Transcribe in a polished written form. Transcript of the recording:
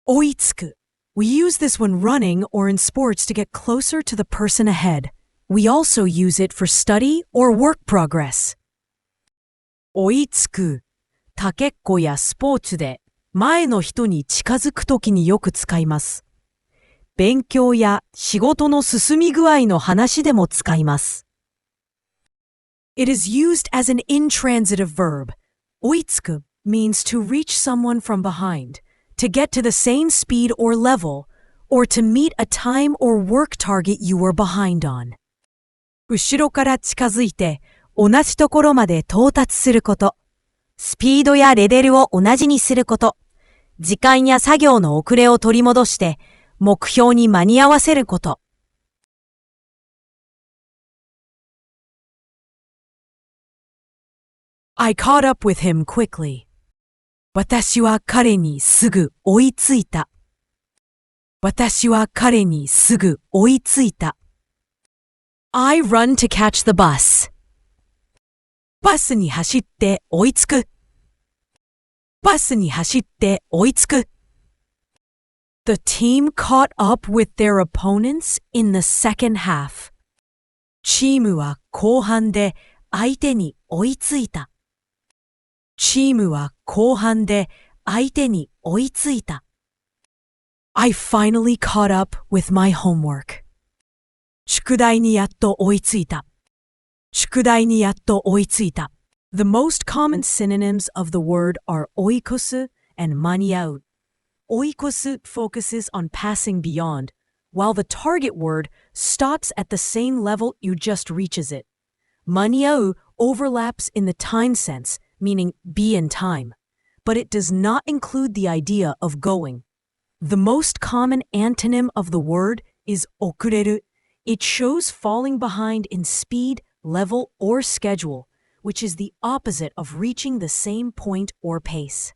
追いつく. We use this when running or in sports to get closer to the person ahead. We also use it for study or work progress. 追いつく. かけっこやスポーツで前の人に近づくときによく使います。勉強や仕事の進み具合の話でも使います。It is used as an intransitive verb. 追いつく means to reach someone from behind, to get to the same speed or level, or to meet a time or work target you were behind on. 後ろから近づいて同じところまで到達すること。スピードやレベルを同じにすること。時間や作業の遅れを取り戻して目標に間に合わせること。I caught up with him quickly. 私は彼にすぐ追いついた。私は彼にすぐ追いついた。I run to catch the bus. バスに走って追いつく。バスに走って追いつく。The team caught up with their opponents in the second half. チームは後半で相手に追いついた。チームは後半で相手に追いついた。I finally caught up with my homework. 宿題にやっと追いついた。宿題にやっと追いついた。The most common synonyms of the word are 追い越す and 間に合う。追い越す focuses on passing beyond, while the target word stops at the same level you just reaches it. 間に合う overlaps in the time sense, meaning be in time, but it does not include the idea of going. The most common antonym of the word is 遅れる. It shows falling behind in speed, level, or schedule, which is the opposite of reaching the same point or pace.